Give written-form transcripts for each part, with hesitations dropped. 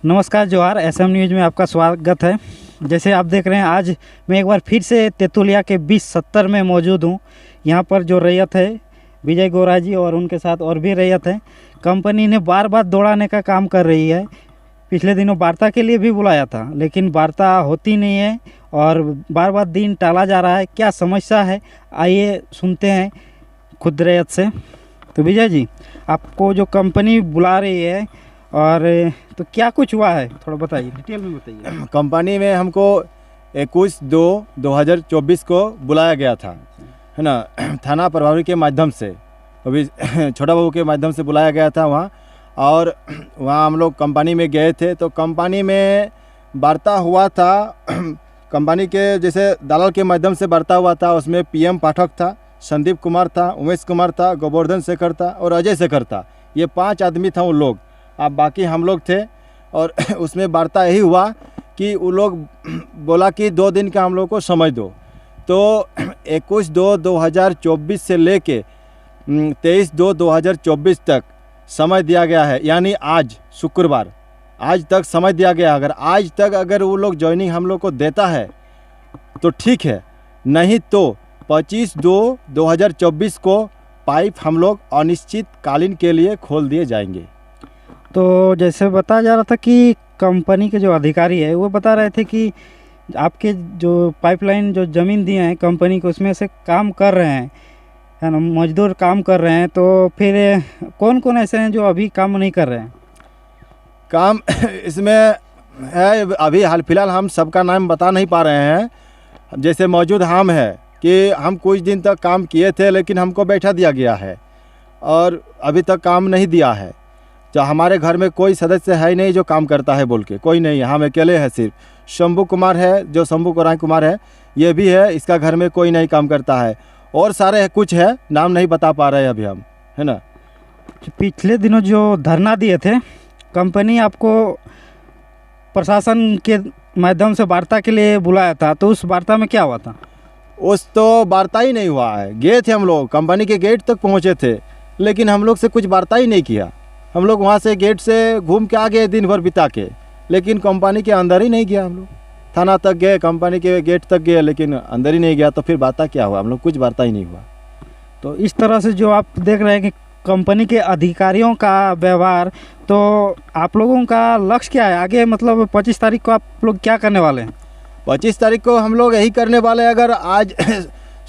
नमस्कार जोहार, SM news में आपका स्वागत है। जैसे आप देख रहे हैं, आज मैं एक बार फिर से तेतुलिया के 2070 में मौजूद हूँ। यहाँ पर जो रैयत है विजय गोरा जी और उनके साथ और भी रैयत है। कंपनी ने बार बार दौड़ाने का काम कर रही है। पिछले दिनों वार्ता के लिए भी बुलाया था, लेकिन वार्ता होती नहीं है और बार बार दिन टाला जा रहा है। क्या समस्या है, आइए सुनते हैं खुद रैयत से। तो विजय जी, आपको जो कंपनी बुला रही है और तो क्या कुछ हुआ है, थोड़ा बताइए, डिटेल में बताइए। कंपनी में हमको 21/2/2024 को बुलाया गया था, है ना। थाना प्रभारी के माध्यम से, अभी छोटा बाबू के माध्यम से बुलाया गया था वहाँ। और वहाँ हम लोग कंपनी में गए थे, तो कंपनी में वार्ता हुआ था। कंपनी के जैसे दलाल के माध्यम से वार्ता हुआ था। उसमें PM पाठक था, संदीप कुमार था, उमेश कुमार था, गोवर्धन शेखर था और अजय शेखर था। ये 5 आदमी था उन लोग। अब बाकी हम लोग थे। और उसमें वार्ता यही हुआ कि वो लोग बोला कि 2 दिन का हम लोग को समय दो। तो 21/2/2024 से लेके 23/2/2024 तक समय दिया गया है, यानी आज शुक्रवार आज तक समय दिया गया। अगर आज तक अगर वो लोग ज्वाइनिंग हम लोग को देता है तो ठीक है, नहीं तो 25/2/2024 को पाइप हम लोग अनिश्चितकालीन के लिए खोल दिए जाएंगे। तो जैसे बताया जा रहा था कि कंपनी के जो अधिकारी है वो बता रहे थे कि आपके जो पाइपलाइन जो ज़मीन दिए हैं कंपनी को, उसमें से काम कर रहे हैं, है ना, मजदूर काम कर रहे हैं। तो फिर कौन कौन ऐसे हैं जो अभी काम नहीं कर रहे हैं? काम इसमें है, अभी हाल फिलहाल हम सबका नाम बता नहीं पा रहे हैं। जैसे मौजूद हम है कि हम कुछ दिन तक काम किए थे, लेकिन हमको बैठा दिया गया है और अभी तक काम नहीं दिया है। जो हमारे घर में कोई सदस्य है नहीं जो काम करता है बोल के, कोई नहीं है, हम अकेले हैं। सिर्फ शंभू कुमार है, जो शंभू कोराई कुमार है, ये भी है, इसका घर में कोई नहीं काम करता है। और सारे कुछ है, नाम नहीं बता पा रहे अभी हम, है ना। पिछले दिनों जो धरना दिए थे, कंपनी आपको प्रशासन के माध्यम से वार्ता के लिए बुलाया था, तो उस वार्ता में क्या हुआ था? उस तो वार्ता ही नहीं हुआ है। गए थे हम लोग, कंपनी के गेट तक पहुँचे थे, लेकिन हम लोग से कुछ वार्ता ही नहीं किया। हम लोग वहाँ से गेट से घूम के आ गए दिन भर बिता के, लेकिन कंपनी के अंदर ही नहीं गया। हम लोग थाना तक गए, कंपनी के गेट तक गए, लेकिन अंदर ही नहीं गया। तो फिर वार्ता क्या हुआ? हम लोग कुछ वार्ता ही नहीं हुआ। तो इस तरह से जो आप देख रहे हैं कि कंपनी के अधिकारियों का व्यवहार, तो आप लोगों का लक्ष्य क्या है आगे? मतलब 25 तारीख को आप लोग क्या करने वाले हैं? 25 तारीख को हम लोग यही करने वाले हैं। अगर आज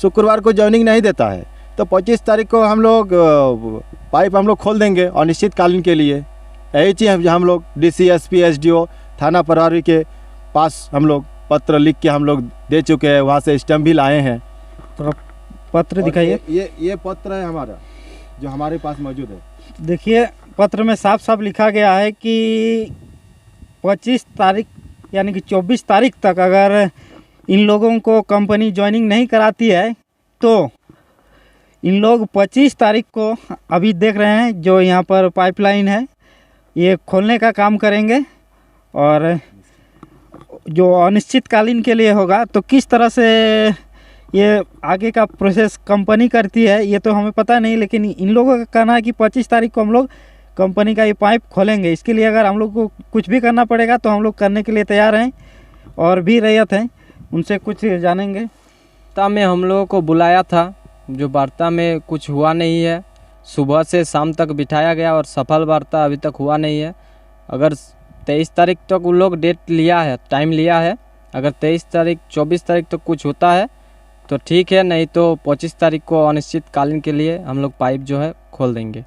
शुक्रवार को ज्वाइनिंग नहीं देता है तो 25 तारीख को हम लोग पाइप हम लोग खोल देंगे अनिश्चितकालीन के लिए। यही चीज़ हम लोग DC SP SDO थाना प्रभारी के पास हम लोग पत्र लिख के हम लोग दे चुके हैं। वहाँ से स्टैम्प भी लाए हैं। तो पत्र दिखाइए। ये पत्र है हमारा, जो हमारे पास मौजूद है। देखिए, पत्र में साफ साफ लिखा गया है कि 25 तारीख यानी कि 24 तारीख तक अगर इन लोगों को कंपनी ज्वाइनिंग नहीं कराती है तो इन लोग 25 तारीख को, अभी देख रहे हैं जो यहाँ पर पाइपलाइन है, ये खोलने का काम करेंगे। और जो अनिश्चितकालीन के लिए होगा, तो किस तरह से ये आगे का प्रोसेस कंपनी करती है ये तो हमें पता नहीं, लेकिन इन लोगों का कहना है कि 25 तारीख को हम लोग कंपनी का ये पाइप खोलेंगे। इसके लिए अगर हम लोग को कुछ भी करना पड़ेगा तो हम लोग करने के लिए तैयार हैं। और भी रैयत हैं, उनसे कुछ जानेंगे। वार्ता में हम लोगों को बुलाया था, जो वार्ता में कुछ हुआ नहीं है। सुबह से शाम तक बिठाया गया और सफल वार्ता अभी तक हुआ नहीं है। अगर 23 तारीख तक वो लोग डेट लिया है, टाइम लिया है, अगर 23 तारीख 24 तारीख तक कुछ होता है तो ठीक है, नहीं तो 25 तारीख को अनिश्चितकालीन के लिए हम लोग पाइप जो है खोल देंगे।